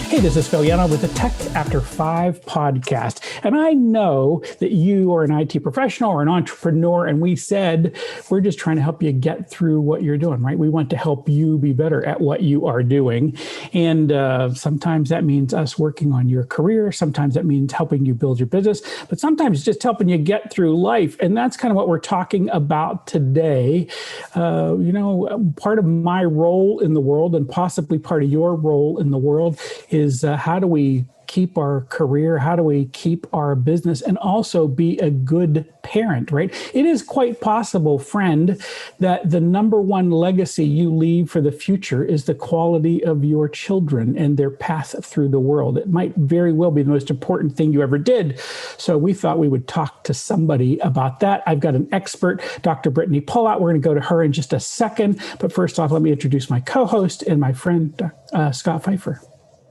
Hey, this is Phil Yanov with the Tech After 5 podcast. And I know that you are an IT professional or an entrepreneur, and we said we're just trying to help you get through what you're doing, right? We want to help you be better at what you are doing. And sometimes that means us working on your career. Sometimes that means helping you build your business, but sometimes just helping you get through life. And that's kind of what we're talking about today. Part of my role in the world, and possibly part of your role in the world, is how do we keep our career? How do we keep our business and also be a good parent, right? It is quite possible, friend, that the number one legacy you leave for the future is the quality of your children and their path through the world. It might very well be the most important thing you ever did. So we thought we would talk to somebody about that. I've got an expert, Dr. Brittany Polat. We're going to go to her in just a second. But first off, let me introduce my co-host and my friend, Scott Pfeiffer.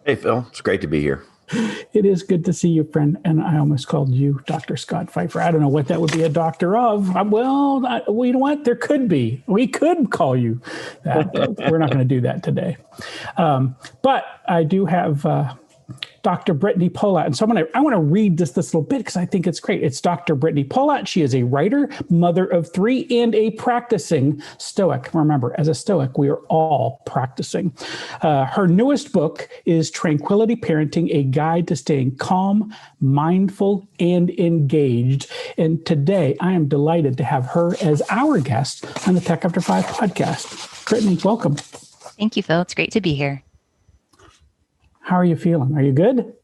Hey, Phil. It's great to be here. It is good to see you, friend. And I almost called you Dr. Scott Pfeiffer. I don't know what that would be a doctor of. Well, you know what? There could be. We could call you that, but we're not going to do that today. But I do have Dr. Brittany Polat. And so I want to read this little bit because I think it's great. It's Dr. Brittany Polat. She is a writer, mother of 3, and a practicing Stoic. Remember, as a Stoic, we are all practicing. Her newest book is Tranquility Parenting, a guide to staying calm, mindful, and engaged. And today, I am delighted to have her as our guest on the Tech After 5 podcast. Brittany, welcome. Thank you, Phil. It's great to be here. How are you feeling? Are you good?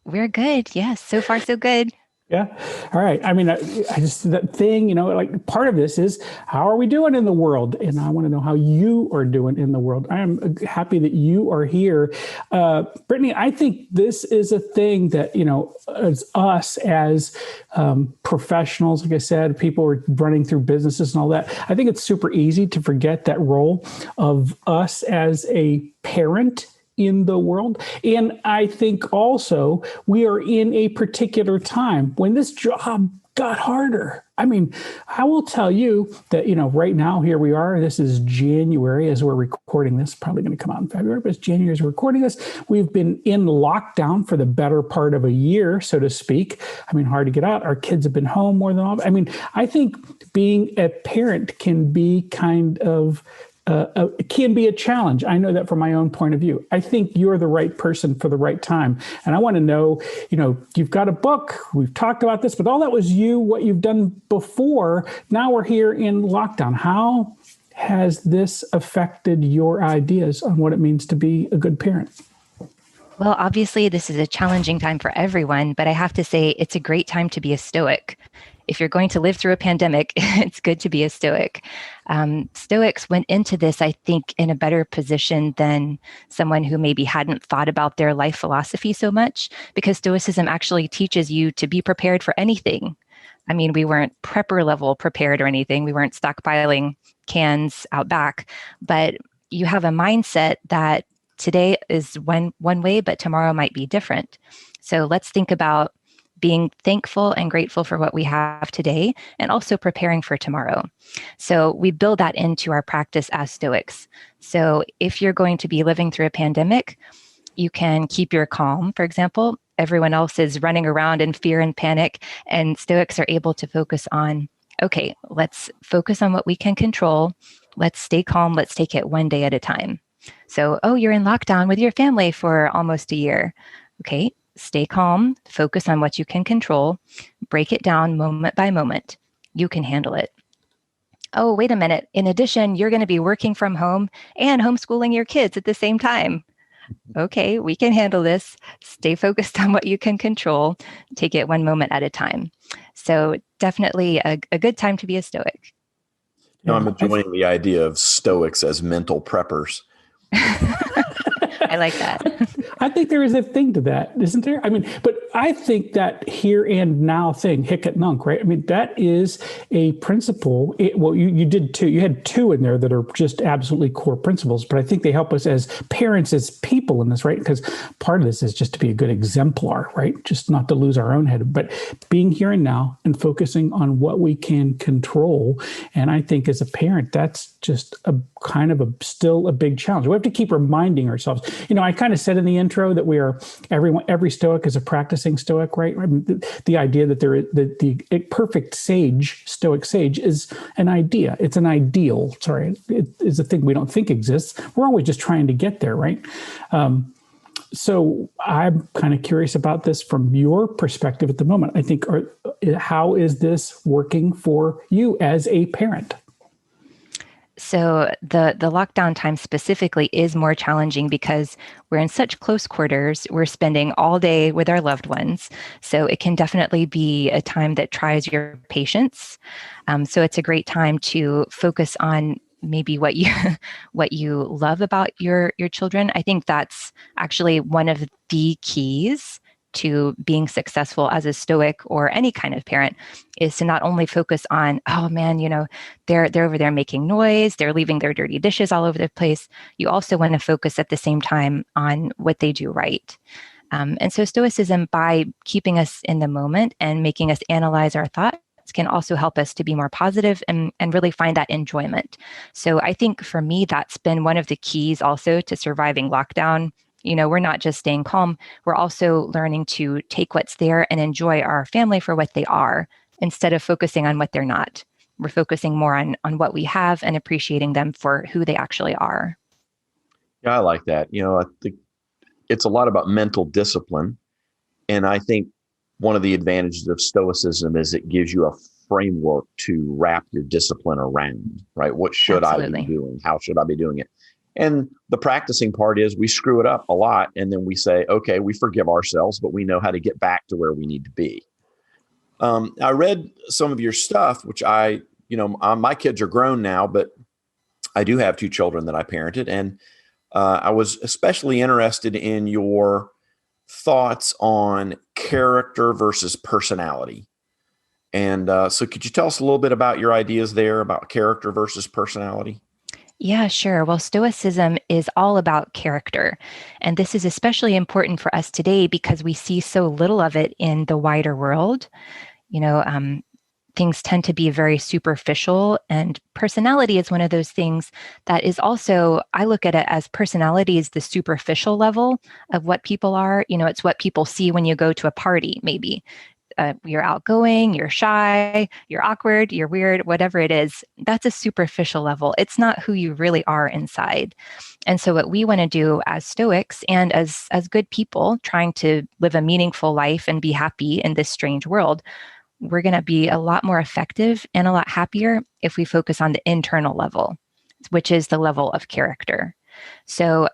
We're good. Yes. So far, so good. Yeah. All right. I mean, I just, that thing, like part of this is how are we doing in the world? And I want to know how you are doing in the world. I am happy that you are here. Brittany, I think this is a thing that, as us as professionals, like I said, people are running through businesses and all that. I think it's super easy to forget that role of us as a parent in the world. And I think also we are in a particular time when this job got harder. I mean, I will tell you that, right now, here we are. This is January as we're recording this, probably going to come out in February, but it's January as we're recording this. We've been in lockdown for the better part of a year, so to speak. I mean, hard to get out. Our kids have been home more than all. I mean, I think being a parent can be kind of it can be a challenge. I know that from my own point of view. I think you're the right person for the right time. And I want to know, you've got a book, we've talked about this, but all that was you, what you've done before. Now we're here in lockdown. How has this affected your ideas on what it means to be a good parent? Well, obviously, this is a challenging time for everyone, but I have to say it's a great time to be a Stoic. If you're going to live through a pandemic, it's good to be a Stoic. Stoics went into this, I think, in a better position than someone who maybe hadn't thought about their life philosophy so much, because Stoicism actually teaches you to be prepared for anything. I mean, we weren't prepper level prepared or anything. We weren't stockpiling cans out back, but you have a mindset that today is one way, but tomorrow might be different. So let's think about being thankful and grateful for what we have today, and also preparing for tomorrow. So we build that into our practice as Stoics. So if you're going to be living through a pandemic, you can keep your calm, for example. Everyone else is running around in fear and panic, and Stoics are able to focus on, okay, let's focus on what we can control. Let's stay calm. Let's take it one day at a time. So, you're in lockdown with your family for almost a year. Okay. Stay calm, focus on what you can control, break it down moment by moment. You can handle it. Oh, wait a minute. In addition, you're going to be working from home and homeschooling your kids at the same time. Okay, we can handle this. Stay focused on what you can control. Take it one moment at a time. So definitely a good time to be a Stoic. I'm enjoying the idea of Stoics as mental preppers. I I like that. I think there is a thing to that, isn't there? I mean, but I think that here and now thing, hic et nunc, right? I mean, that is a principle. You did two. You had two in there that are just absolutely core principles, but I think they help us as parents, as people in this, right? Because part of this is just to be a good exemplar, right? Just not to lose our own head, but being here and now and focusing on what we can control. And I think as a parent, that's just a kind of still a big challenge. We have to keep reminding ourselves. I kind of said in the intro that every Stoic is a practicing Stoic, right? I mean, the idea that the perfect Stoic sage is an idea. It's an ideal. Sorry, it is a thing we don't think exists. We're always just trying to get there, right? So I'm kind of curious about this from your perspective at the moment. I think, how is this working for you as a parent? So the lockdown time specifically is more challenging because we're in such close quarters. We're spending all day with our loved ones. So it can definitely be a time that tries your patience. So it's a great time to focus on maybe what you love about your children. I think that's actually one of the keys to being successful as a Stoic or any kind of parent, is to not only focus on, oh man, they're over there making noise, they're leaving their dirty dishes all over the place. You also want to focus at the same time on what they do right. And so Stoicism, by keeping us in the moment and making us analyze our thoughts, can also help us to be more positive and really find that enjoyment. So I think for me, that's been one of the keys also to surviving lockdown. We're not just staying calm, we're also learning to take what's there and enjoy our family for what they are, instead of focusing on what they're not. We're focusing more on what we have and appreciating them for who they actually are. Yeah, I like that. I think it's a lot about mental discipline. And I think one of the advantages of Stoicism is it gives you a framework to wrap your discipline around, right? What should Absolutely. I be doing? How should I be doing it? And the practicing part is we screw it up a lot. And then we say, okay, we forgive ourselves, but we know how to get back to where we need to be. I read some of your stuff, which my kids are grown now, but I do have two children that I parented. And I was especially interested in your thoughts on character versus personality. And so could you tell us a little bit about your ideas there about character versus personality? Yeah, sure. Well, Stoicism is all about character. And this is especially important for us today because we see so little of it in the wider world. Things tend to be very superficial, and personality is one of those things that is also, I look at it as personality is the superficial level of what people are. It's what people see when you go to a party, maybe. You're outgoing, you're shy, you're awkward, you're weird, whatever it is, that's a superficial level. It's not who you really are inside. And so what we want to do as Stoics and as good people trying to live a meaningful life and be happy in this strange world, we're going to be a lot more effective and a lot happier if we focus on the internal level, which is the level of character. So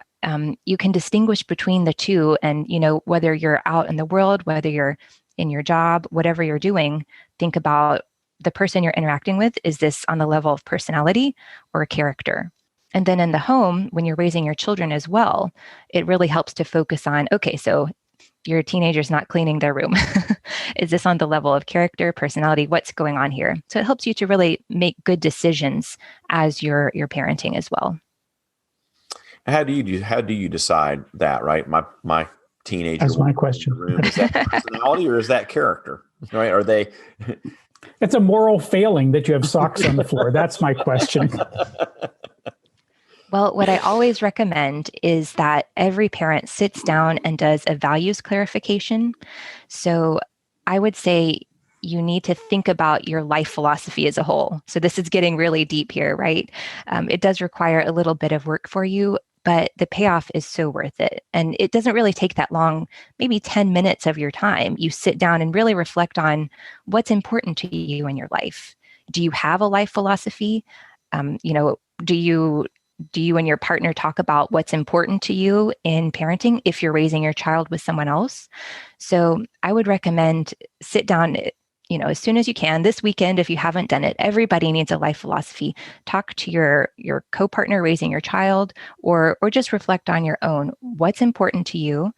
you can distinguish between the two, and whether you're out in the world, whether you're in your job, whatever you're doing, think about the person you're interacting with. Is this on the level of personality or character? And then in the home, when you're raising your children as well, it really helps to focus on, okay, so your teenager's not cleaning their room. Is this on the level of character, personality? What's going on here? So it helps you to really make good decisions as you're parenting as well. How do you decide that, right? My teenager. That's my question. Room. Is that personality or is that character? Right? Are they? It's a moral failing that you have socks on the floor. That's my question. Well, what I always recommend is that every parent sits down and does a values clarification. So I would say you need to think about your life philosophy as a whole. So this is getting really deep here, right? It does require a little bit of work for you, but the payoff is so worth it. And it doesn't really take that long, maybe 10 minutes of your time. You sit down and really reflect on what's important to you in your life. Do you have a life philosophy? Do you and your partner talk about what's important to you in parenting if you're raising your child with someone else? So I would recommend sit down, as soon as you can, this weekend, if you haven't done it, everybody needs a life philosophy. Talk to your co-partner raising your child, or just reflect on your own. What's important to you?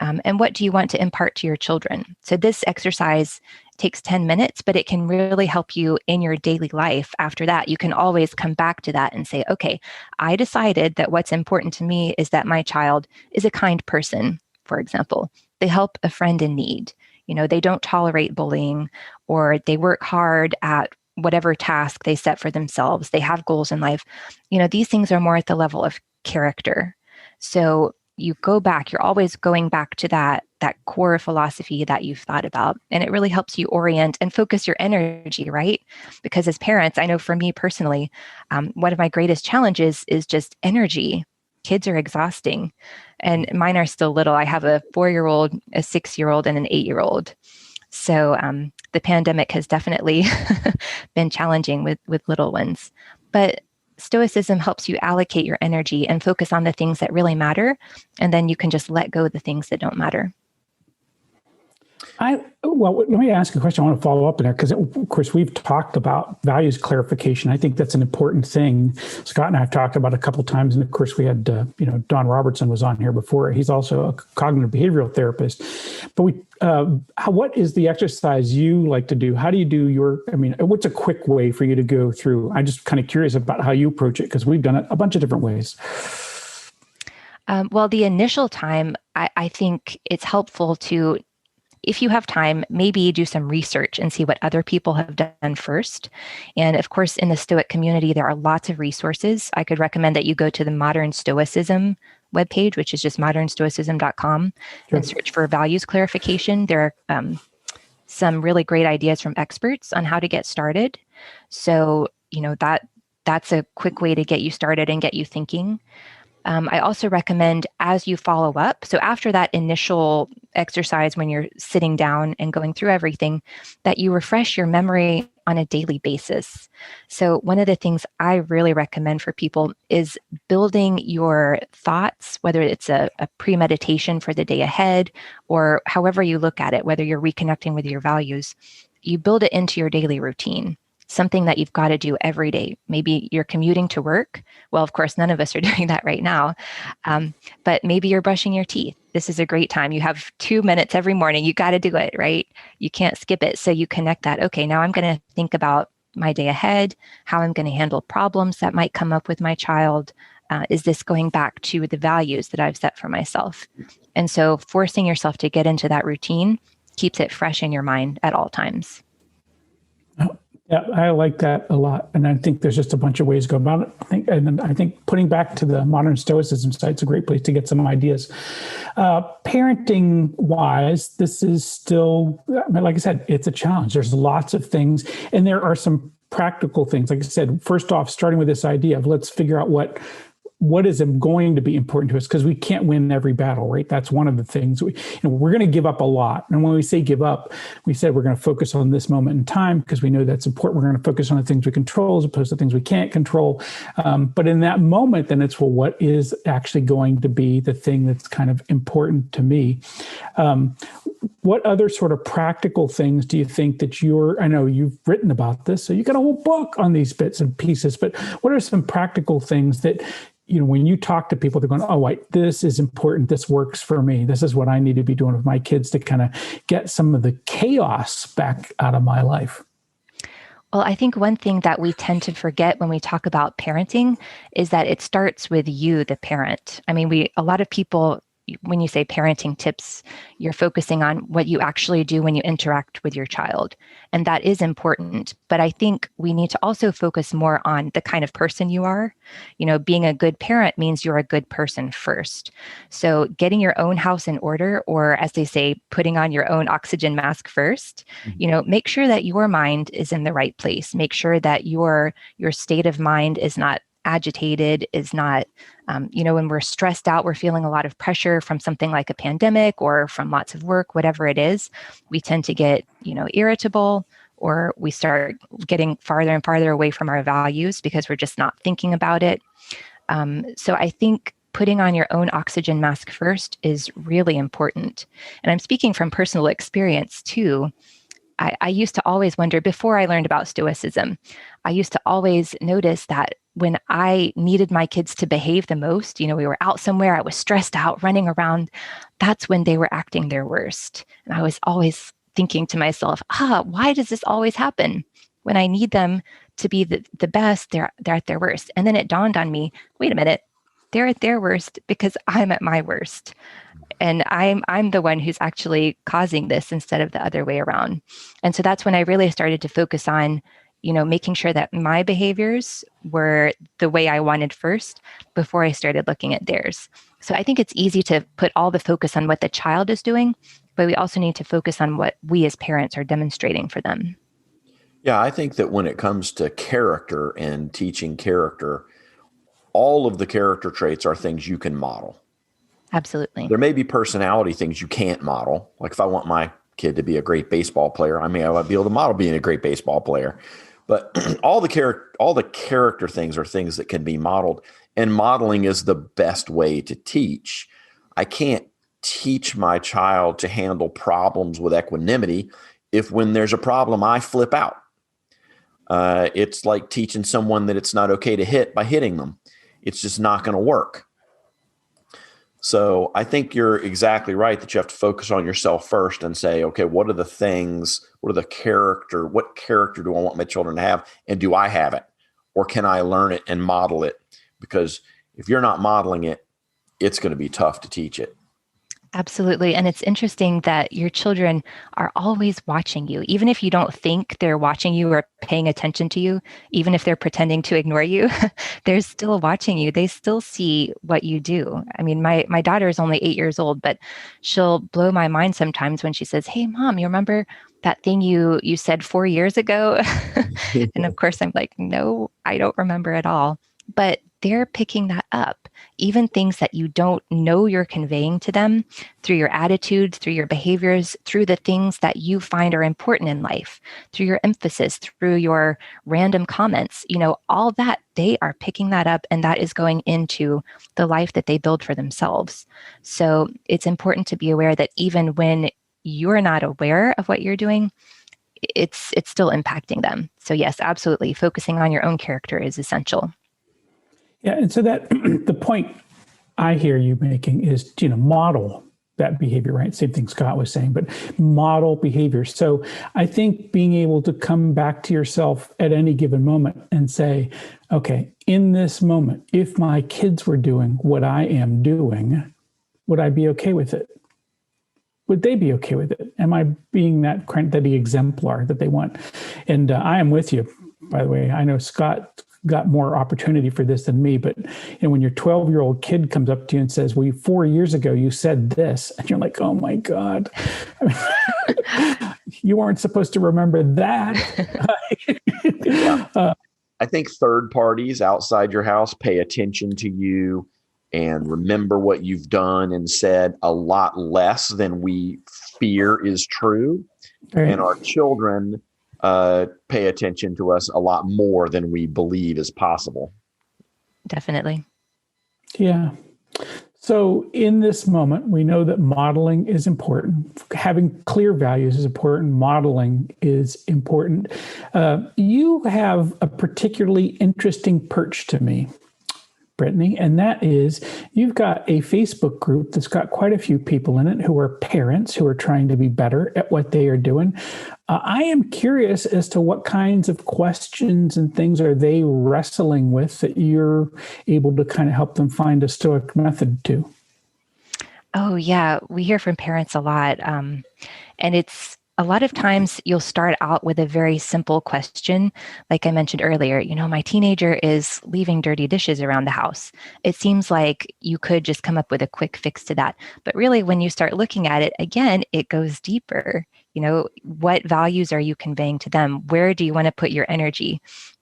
And what do you want to impart to your children? So this exercise takes 10 minutes, but it can really help you in your daily life. After that, you can always come back to that and say, okay, I decided that what's important to me is that my child is a kind person, for example. They help a friend in need. They don't tolerate bullying, or they work hard at whatever task they set for themselves. They have goals in life. These things are more at the level of character. So you go back, you're always going back to that core philosophy that you've thought about. And it really helps you orient and focus your energy, right? Because as parents, I know for me personally, one of my greatest challenges is just energy. Kids are exhausting, and mine are still little. I have a 4-year-old, a 6-year-old, and an 8-year-old. So the pandemic has definitely been challenging with little ones. But Stoicism helps you allocate your energy and focus on the things that really matter. And then you can just let go of the things that don't matter. Well, let me ask you a question. I want to follow up in there because, of course, we've talked about values clarification. I think that's an important thing. Scott and I have talked about it a couple of times, and of course, we had Don Robertson was on here before. He's also a cognitive behavioral therapist. But what is the exercise you like to do? How do you do what's a quick way for you to go through? I'm just kind of curious about how you approach it because we've done it a bunch of different ways. Well, the initial time, I think it's helpful to, if you have time, maybe do some research and see what other people have done first. And of course, in the Stoic community, there are lots of resources. I could recommend that you go to the Modern Stoicism webpage, which is just modernstoicism.com, Sure. and search for values clarification. There are some really great ideas from experts on how to get started. So, that's a quick way to get you started and get you thinking. I also recommend, as you follow up, so after that initial exercise, when you're sitting down and going through everything, that you refresh your memory on a daily basis. So one of the things I really recommend for people is building your thoughts, whether it's a premeditation for the day ahead, or however you look at it, whether you're reconnecting with your values, you build it into your daily routine. Something that you've got to do every day. Maybe you're commuting to work. Well, of course, none of us are doing that right now. But maybe you're brushing your teeth. This is a great time. You have 2 minutes every morning. You got to do it, right? You can't skip it. So you connect that. Okay, now I'm going to think about my day ahead, how I'm going to handle problems that might come up with my child. Is this going back to the values that I've set for myself? And so forcing yourself to get into that routine keeps it fresh in your mind at all times. Yeah, I like that a lot. And I think there's just a bunch of ways to go about it. I think putting back to the Modern Stoicism site is a great place to get some ideas. Parenting wise, this is still, like I said, it's a challenge. There's lots of things, and there are some practical things. Like I said, first off, starting with this idea of let's figure out what is going to be important to us, because we can't win every battle, right? That's one of the things. We're going to give up a lot. And when we say give up, we said we're going to focus on this moment in time because we know that's important. We're going to focus on the things we control as opposed to things we can't control. But in that moment, then it's, well, what is actually going to be the thing that's kind of important to me? What other sort of practical things do you think that I know you've written about this, so you got a whole book on these bits and pieces, but what are some practical things that, when you talk to people, they're going, oh, wait, this is important. This works for me. This is what I need to be doing with my kids to kind of get some of the chaos back out of my life. Well, I think one thing that we tend to forget when we talk about parenting is that it starts with you, the parent. I mean, a lot of people, when you say parenting tips, you're focusing on what you actually do when you interact with your child. And that is important. But I think we need to also focus more on the kind of person you are. Being a good parent means you're a good person first. So getting your own house in order, or as they say, putting on your own oxygen mask first, make sure that your mind is in the right place. Make sure that your state of mind is not agitated, is not, when we're stressed out, we're feeling a lot of pressure from something like a pandemic or from lots of work, whatever it is, we tend to get, irritable, or we start getting farther and farther away from our values because we're just not thinking about it. So I think putting on your own oxygen mask first is really important. And I'm speaking from personal experience too. I used to always wonder, before I learned about Stoicism, I used to always notice that when I needed my kids to behave the most, we were out somewhere, I was stressed out, running around, that's when they were acting their worst. And I was always thinking to myself, why does this always happen? When I need them to be the best, they're at their worst. And then it dawned on me, wait a minute, they're at their worst because I'm at my worst. And I'm the one who's actually causing this instead of the other way around. And so that's when I really started to focus on, making sure that my behaviors were the way I wanted first before I started looking at theirs. So I think it's easy to put all the focus on what the child is doing, but we also need to focus on what we as parents are demonstrating for them. Yeah, I think that when it comes to character and teaching character, all of the character traits are things you can model. Absolutely. There may be personality things you can't model. Like if I want my kid to be a great baseball player, I may not be able to model being a great baseball player. But all the character things are things that can be modeled, and modeling is the best way to teach. I can't teach my child to handle problems with equanimity if when there's a problem, I flip out. It's like teaching someone that it's not okay to hit by hitting them. It's just not going to work. So I think you're exactly right that you have to focus on yourself first and say, okay, what character do I want my children to have? And do I have it? Or can I learn it and model it? Because if you're not modeling it, it's going to be tough to teach it. Absolutely. And it's interesting that your children are always watching you, even if you don't think they're watching you or paying attention to you, even if they're pretending to ignore you, they're still watching you. They still see what you do. I mean, my daughter is only 8 years old, but she'll blow my mind sometimes when she says, "Hey, Mom, you remember that thing you said 4 years ago?" And of course, I'm like, "No, I don't remember at all." But they're picking that up, even things that you don't know you're conveying to them through your attitudes, through your behaviors, through the things that you find are important in life, through your emphasis, through your random comments, all that, they are picking that up, and that is going into the life that they build for themselves. So it's important to be aware that even when you're not aware of what you're doing, it's still impacting them. So yes, absolutely. Focusing on your own character is essential. Yeah, and so that the point I hear you making is, model that behavior, right? Same thing Scott was saying, but model behavior. So I think being able to come back to yourself at any given moment and say, okay, in this moment, if my kids were doing what I am doing, would I be okay with it? Would they be okay with it? Am I being the exemplar that they want? And I am with you, by the way. I know Scott got more opportunity for this than me, but when your 12-year-old kid comes up to you and says, well, 4 years ago you said this, and you're like, oh my God, you weren't supposed to remember that. Yeah. I think third parties outside your house pay attention to you and remember what you've done and said a lot less than we fear is true. Right. And our children pay attention to us a lot more than we believe is possible. Definitely. Yeah. So in this moment, we know that modeling is important. Having clear values is important. Modeling is important. You have a particularly interesting perch to me, Brittany, and that is you've got a Facebook group that's got quite a few people in it who are parents who are trying to be better at what they are doing. I am curious as to what kinds of questions and things are they wrestling with that you're able to kind of help them find a Stoic method to. Oh, yeah. We hear from parents a lot. And it's a lot of times you'll start out with a very simple question. Like I mentioned earlier, my teenager is leaving dirty dishes around the house. It seems like you could just come up with a quick fix to that. But really, when you start looking at it, again, it goes deeper. What values are you conveying to them? Where do you want to put your energy?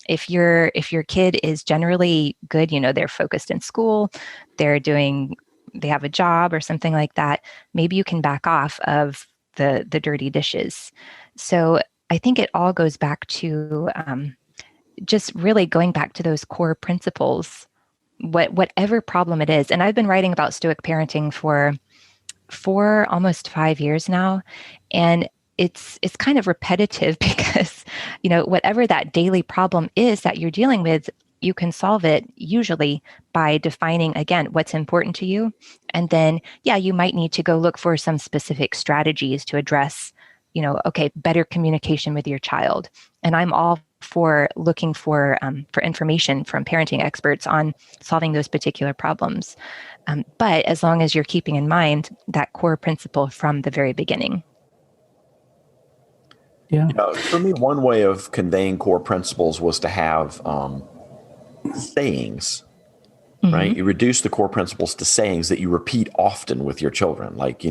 If your kid is generally good, they're focused in school, they have a job or something like that, maybe you can back off of the dirty dishes. So I think it all goes back to just really going back to those core principles, whatever problem it is. And I've been writing about Stoic parenting for almost 5 years now. And it's kind of repetitive because, whatever that daily problem is that you're dealing with, you can solve it usually by defining, again, what's important to you. And then, you might need to go look for some specific strategies to address, better communication with your child. And I'm all for looking for information from parenting experts on solving those particular problems. But as long as you're keeping in mind that core principle from the very beginning. Yeah. For me, one way of conveying core principles was to have sayings, right? You reduce the core principles to sayings that you repeat often with your children. Like,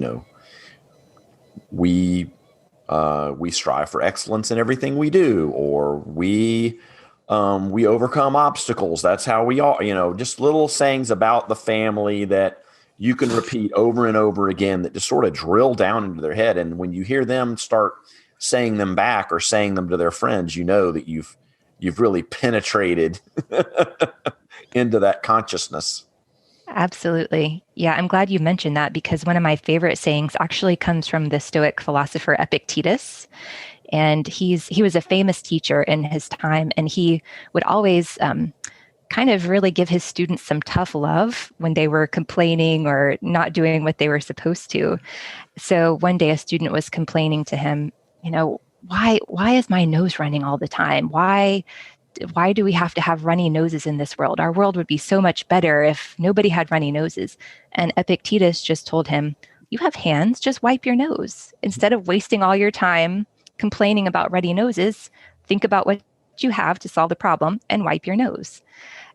we strive for excellence in everything we do, or we overcome obstacles. That's how we are, just little sayings about the family that you can repeat over and over again that just sort of drill down into their head. And when you hear them start saying them back or saying them to their friends, that you've really penetrated into that consciousness. Absolutely. Yeah, I'm glad you mentioned that, because one of my favorite sayings actually comes from the Stoic philosopher Epictetus. And he was a famous teacher in his time, and he would always kind of really give his students some tough love when they were complaining or not doing what they were supposed to. So one day a student was complaining to him, why is my nose running all the time? Why do we have to have runny noses in this world? Our world would be so much better if nobody had runny noses. And Epictetus just told him, you have hands, just wipe your nose. Instead of wasting all your time complaining about runny noses, think about what you have to solve the problem and wipe your nose.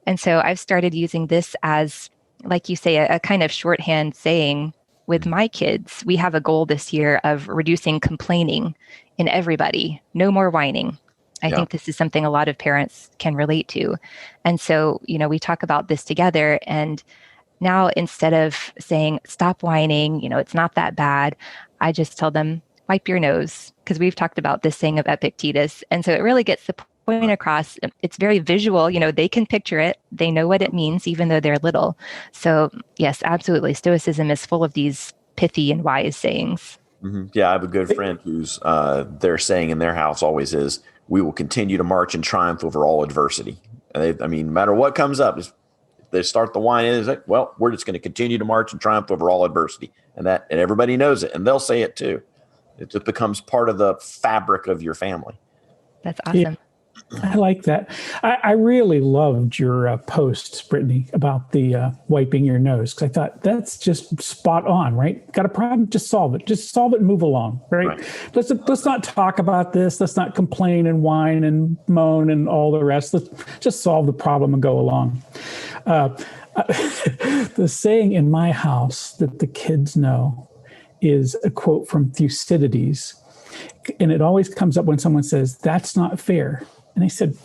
And so I've started using this as, like you say, a kind of shorthand saying with my kids. We have a goal this year of reducing complaining in everybody. No more whining. I think this is something a lot of parents can relate to. And so, we talk about this together. And now, instead of saying, stop whining, it's not that bad, I just tell them, wipe your nose, because we've talked about this saying of Epictetus. And so it really gets the point across. It's very visual. They can picture it. They know what it means, even though they're little. So yes, absolutely. Stoicism is full of these pithy and wise sayings. Mm-hmm. Yeah, I have a good friend who's their saying in their house always is, we will continue to march in triumph over all adversity. And no matter what comes up, if they start the whine, it's like, well, we're just going to continue to march and triumph over all adversity. And everybody knows it, and they'll say it too. It just becomes part of the fabric of your family. That's awesome. Yeah. I like that. I really loved your posts, Brittany, about the wiping your nose, because I thought that's just spot on, right? Got a problem? Just solve it. Just solve it and move along, right? Let's not talk about this. Let's not complain and whine and moan and all the rest. Let's just solve the problem and go along. The saying in my house that the kids know is a quote from Thucydides, and it always comes up when someone says, "That's not fair." And they said,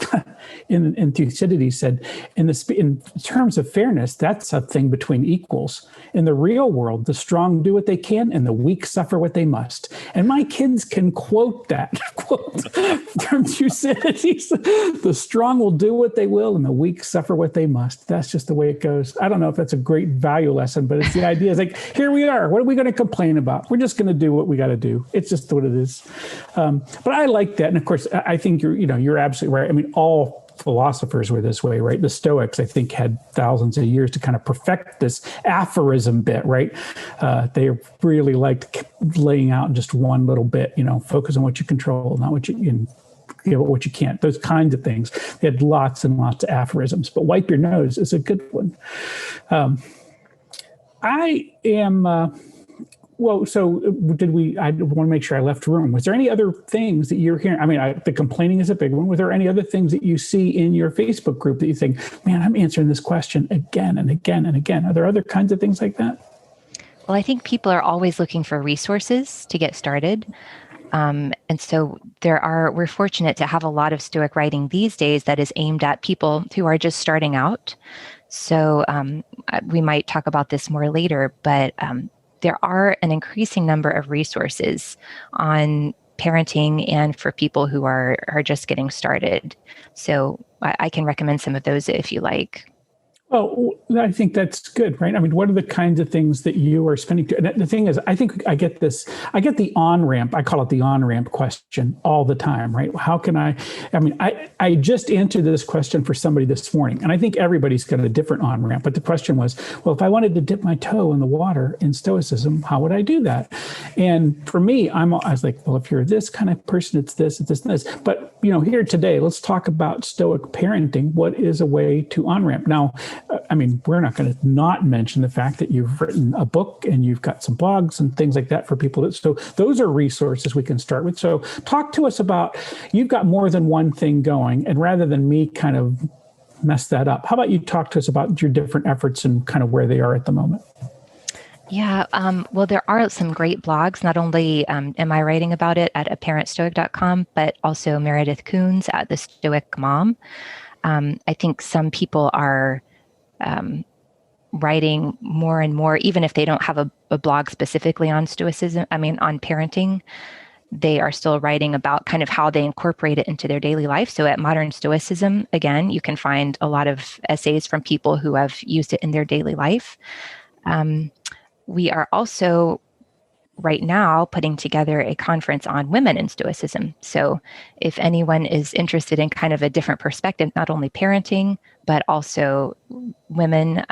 and Thucydides said, in terms of fairness, that's a thing between equals. In the real world, the strong do what they can and the weak suffer what they must. And my kids can quote that quote from Thucydides. The strong will do what they will and the weak suffer what they must. That's just the way it goes. I don't know if that's a great value lesson, but it's the idea. It's like, here we are. What are we going to complain about? We're just going to do what we got to do. It's just what it is. But I like that. And of course, I think you're absolutely right. All philosophers were this way, right? The Stoics, I think, had thousands of years to kind of perfect this aphorism bit, right? They really liked laying out just one little bit, focus on what you control, not what what you can't, those kinds of things. They had lots and lots of aphorisms, but wipe your nose is a good one. I am... Well, so I want to make sure I left room. Was there any other things that you're hearing? The complaining is a big one. Was there any other things that you see in your Facebook group that you think, man, I'm answering this question again and again and again? Are there other kinds of things like that? Well, I think people are always looking for resources to get started. And so we're fortunate to have a lot of Stoic writing these days that is aimed at people who are just starting out. So we might talk about this more later, but there are an increasing number of resources on parenting and for people who are just getting started. So I can recommend some of those if you like. Well, I think that's good, right? I mean, what are the kinds of things that you are spending? The thing is, I think I get the on-ramp, I call it the on-ramp question all the time, right? How can I just answered this question for somebody this morning, and I think everybody's got a different on-ramp, but the question was, well, if I wanted to dip my toe in the water in Stoicism, how would I do that? And for me, I was like, well, if you're this kind of person, it's this, it's this, and this. But, here today, let's talk about Stoic parenting. What is a way to on-ramp? Now, I mean, we're not going to not mention the fact that you've written a book and you've got some blogs and things like that for people. So those are resources we can start with. So talk to us about, you've got more than one thing going, and rather than me kind of mess that up, how about you talk to us about your different efforts and kind of where they are at the moment? Yeah, well, there are some great blogs. Not only am I writing about it at aparentstoic.com, but also Meredith Coons at The Stoic Mom. I think some people are writing more and more, even if they don't have a blog specifically on Stoicism, on parenting, they are still writing about kind of how they incorporate it into their daily life. So at Modern Stoicism, again, you can find a lot of essays from people who have used it in their daily life. We are also right now putting together a conference on women in Stoicism. So if anyone is interested in kind of a different perspective, not only parenting, but also women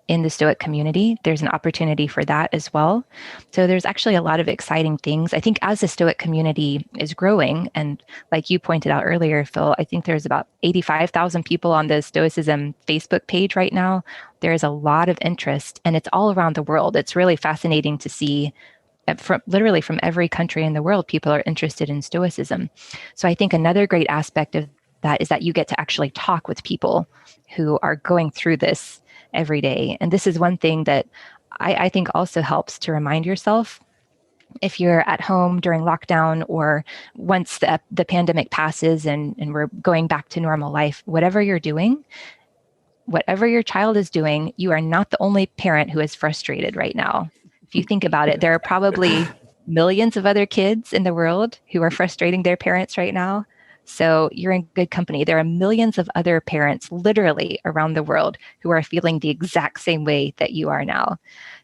in the Stoic community, there's an opportunity for that as well. So there's actually a lot of exciting things. I think as the Stoic community is growing, and like you pointed out earlier, Phil, I think there's about 85,000 people on the Stoicism Facebook page right now. There is a lot of interest, and it's all around the world. It's really fascinating to see literally from every country in the world, people are interested in Stoicism. So I think another great aspect of that is that you get to actually talk with people who are going through this every day. And this is one thing that I think also helps to remind yourself, if you're at home during lockdown, or once the pandemic passes and we're going back to normal life, whatever you're doing, whatever your child is doing, you are not the only parent who is frustrated right now. If you think about it, there are probably millions of other kids in the world who are frustrating their parents right now. So you're in good company. There are millions of other parents literally around the world who are feeling the exact same way that you are now.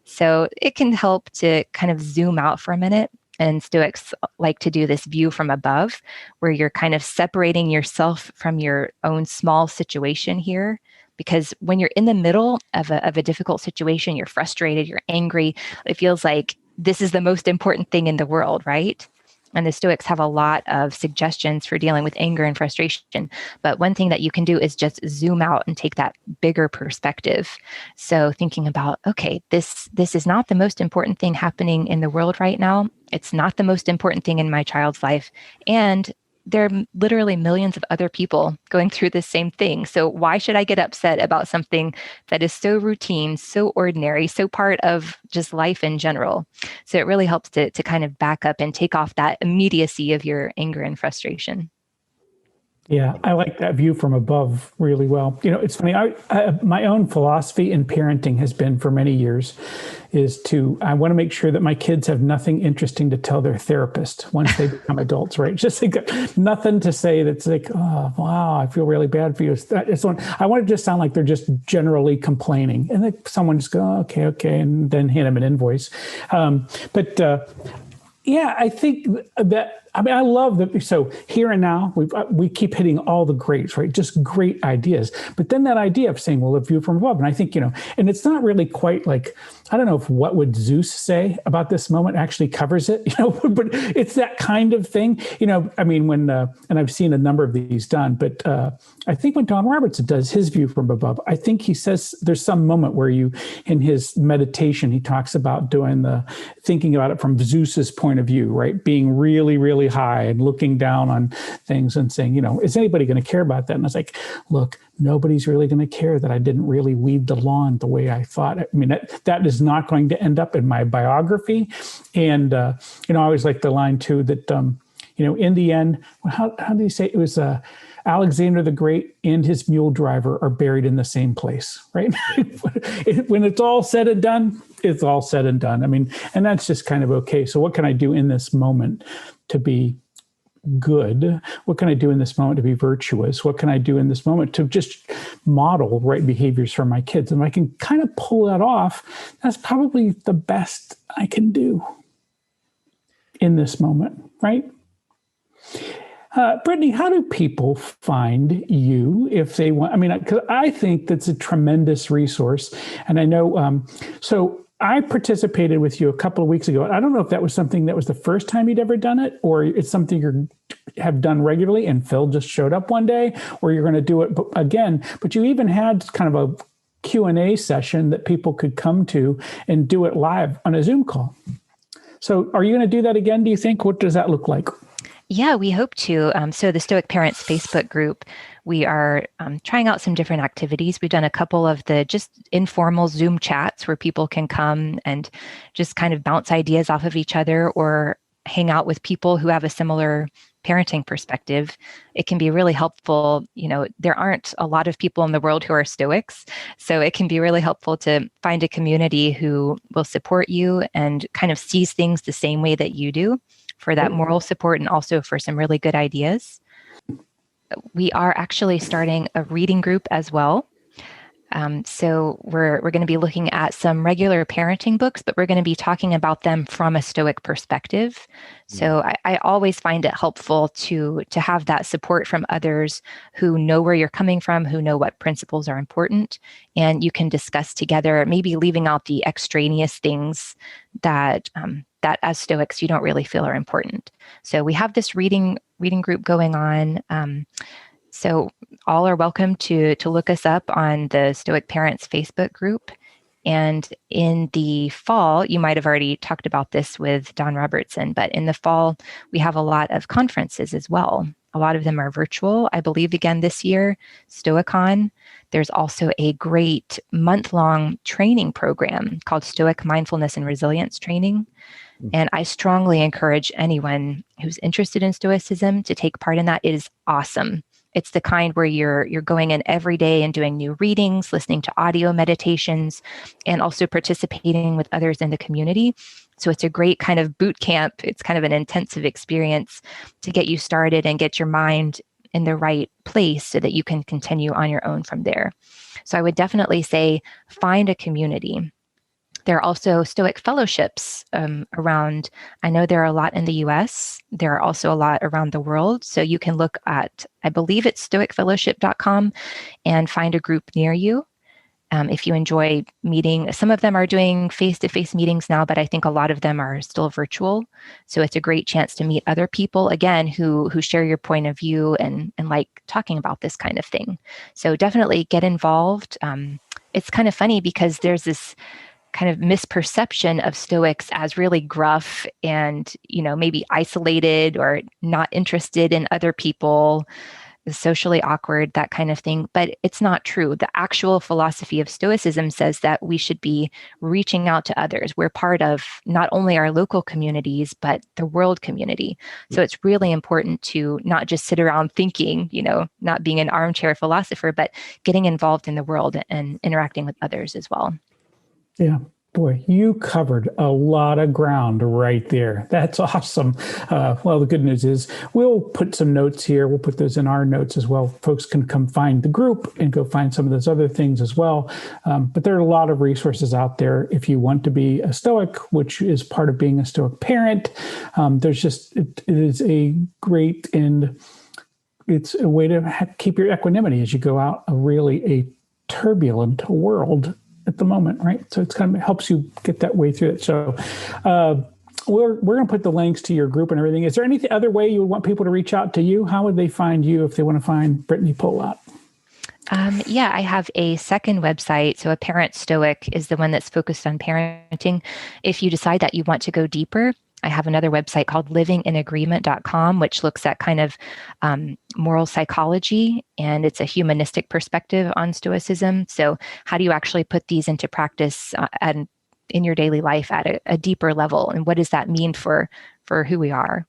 So it can help to kind of zoom out for a minute. And Stoics like to do this view from above, where you're kind of separating yourself from your own small situation here. Because when you're in the middle of a difficult situation, you're frustrated, you're angry, it feels like this is the most important thing in the world, right? And the Stoics have a lot of suggestions for dealing with anger and frustration. But one thing that you can do is just zoom out and take that bigger perspective. So thinking about, okay, this is not the most important thing happening in the world right now. It's not the most important thing in my child's life. And there are literally millions of other people going through the same thing. So why should I get upset about something that is so routine, so ordinary, so part of just life in general? So it really helps to kind of back up and take off that immediacy of your anger and frustration. Yeah, I like that view from above really well. It's funny. My own philosophy in parenting has been for many years I want to make sure that my kids have nothing interesting to tell their therapist once they become adults, right? Just like nothing to say that's like, oh, wow, I feel really bad for you. I want it to just sound like they're just generally complaining. And then someone just go, oh, okay, and then hand them an invoice. Yeah, I think that, I love that. So here and now, we keep hitting all the greats, right? Just great ideas. But then that idea of saying, well, a view from above. And I think, and it's not really quite like, I don't know if what would Zeus say about this moment actually covers it, but it's that kind of thing, when, and I've seen a number of these done, but I think when Don Robertson does his view from above, I think he says there's some moment where in his meditation, he talks about thinking about it from Zeus's point of view, right? Being really, really high and looking down on things and saying, is anybody going to care about that? And I was like, look, nobody's really going to care that I didn't really weed the lawn the way I thought. I mean, that is not going to end up in my biography. And, I always like the line too, that, in the end, how do you say it was, Alexander the Great and his mule driver are buried in the same place, right? When it's all said and done, it's all said and done. I mean, and that's just kind of okay. So what can I do in this moment to be good? What can I do in this moment to be virtuous? What can I do in this moment to just model right behaviors for my kids? And if I can kind of pull that off, that's probably the best I can do in this moment, right? Brittany, how do people find you if they want? I mean, because I think that's a tremendous resource. And I know, so I participated with you a couple of weeks ago. I don't know if that was something that was the first time you'd ever done it, or it's something you have done regularly and Phil just showed up one day, or you're going to do it again. But you even had kind of a Q&A session that people could come to and do it live on a Zoom call. So are you going to do that again, do you think? What does that look like? Yeah, we hope to. So the Stoic Parents Facebook group, we are trying out some different activities. We've done a couple of the just informal Zoom chats where people can come and just kind of bounce ideas off of each other or hang out with people who have a similar parenting perspective. It can be really helpful. There aren't a lot of people in the world who are Stoics, so it can be really helpful to find a community who will support you and kind of sees things the same way that you do, for that moral support and also for some really good ideas. We are actually starting a reading group as well. So we're going to be looking at some regular parenting books, but we're going to be talking about them from a Stoic perspective. So I always find it helpful to have that support from others who know where you're coming from, who know what principles are important, and you can discuss together, maybe leaving out the extraneous things that as Stoics you don't really feel are important. So we have this reading group going on. So all are welcome to look us up on the Stoic Parents Facebook group. And in the fall, you might have already talked about this with Don Robertson, but in the fall, we have a lot of conferences as well. A lot of them are virtual. I believe again this year, Stoicon. There's also a great month-long training program called Stoic Mindfulness and Resilience Training. And I strongly encourage anyone who's interested in Stoicism to take part in that. It is awesome. It's the kind where you're going in every day and doing new readings, listening to audio meditations, and also participating with others in the community. So it's a great kind of boot camp. It's kind of an intensive experience to get you started and get your mind in the right place so that you can continue on your own from there. So I would definitely say find a community. There are also Stoic fellowships around. I know there are a lot in the US. There are also a lot around the world. So you can look at, I believe it's stoicfellowship.com, and find a group near you. If you enjoy meeting, some of them are doing face-to-face meetings now, but I think a lot of them are still virtual. So it's a great chance to meet other people, again, who share your point of view and like talking about this kind of thing. So definitely get involved. It's kind of funny because there's this kind of misperception of Stoics as really gruff and, maybe isolated or not interested in other people, socially awkward, that kind of thing. But it's not true. The actual philosophy of Stoicism says that we should be reaching out to others. We're part of not only our local communities, but the world community. So it's really important to not just sit around thinking, not being an armchair philosopher, but getting involved in the world and interacting with others as well. Yeah. Boy, you covered a lot of ground right there. That's awesome. Well, the good news is we'll put some notes here. We'll put those in our notes as well. Folks can come find the group and go find some of those other things as well. But there are a lot of resources out there if you want to be a Stoic, which is part of being a Stoic parent. It is a great, and it's a way to keep your equanimity as you go out a turbulent world at the moment, right? So it's kind of helps you get that way through it. So we're going to put the links to your group and everything. Is there any other way you would want people to reach out to you? How would they find you if they want to find Brittany Polat? Yeah, I have a second website. So a Parent Stoic is the one that's focused on parenting. If you decide that you want to go deeper, I have another website called livinginagreement.com, which looks at kind of moral psychology, and it's a humanistic perspective on Stoicism. So how do you actually put these into practice in your daily life at a deeper level? And what does that mean for who we are?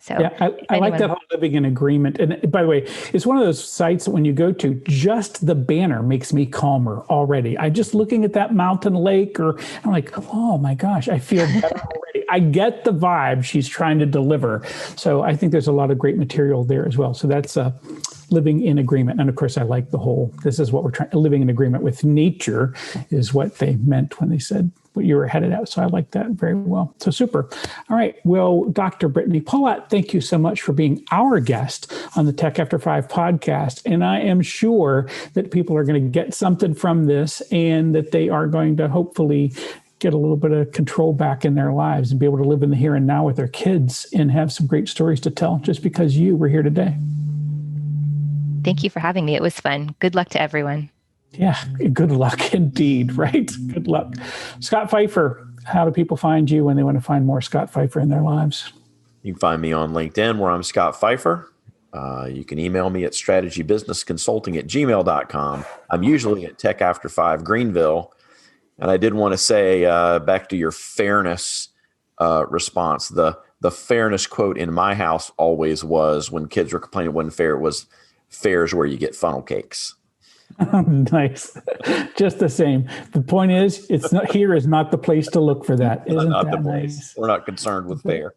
So yeah, I like that whole living in agreement. And by the way, it's one of those sites that when you go to, just the banner makes me calmer already. I just looking at that mountain lake, or I'm like, oh my gosh, I feel better already. I get the vibe she's trying to deliver. So I think there's a lot of great material there as well. So that's living in agreement. And of course, I like the whole, this is what we're trying, living in agreement with nature is what they meant when they said what you were headed out. So I like that very well. So super. All right. Well, Dr. Brittany Polat, thank you so much for being our guest on the Tech After 5 podcast. And I am sure that people are going to get something from this and that they are going to hopefully get a little bit of control back in their lives and be able to live in the here and now with their kids and have some great stories to tell just because you were here today. Thank you for having me. It was fun. Good luck to everyone. Yeah, good luck indeed, right? Good luck. Scott Pfeiffer, how do people find you when they want to find more Scott Pfeiffer in their lives? You can find me on LinkedIn where I'm Scott Pfeiffer. You can email me at strategybusinessconsulting@gmail.com. I'm usually at Tech After 5 Greenville. And I did want to say back to your fairness response, the fairness quote in my house always was when kids were complaining it wasn't fair, it was fair is where you get funnel cakes. Nice. Just the same. The point is, it's not here is not the place to look for that. Isn't Not that the place. nice? We're not concerned with fair.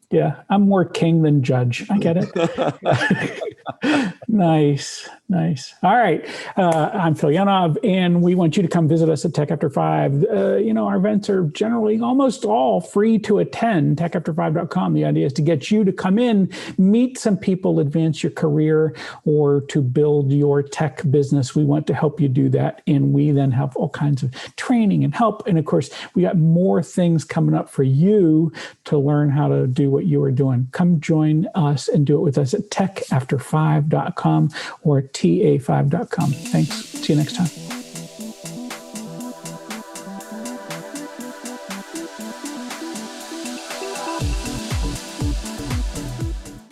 Yeah, I'm more king than judge. I get it. Nice. All right. I'm Phil Yanov, and we want you to come visit us at Tech After 5. Our events are generally almost all free to attend, techafter5.com. The idea is to get you to come in, meet some people, advance your career, or to build your tech business. We want to help you do that, and we then have all kinds of training and help. And of course, we got more things coming up for you to learn how to do what you are doing. Come join us and do it with us at techafter5.com or ta5.com. Thanks. See you next time.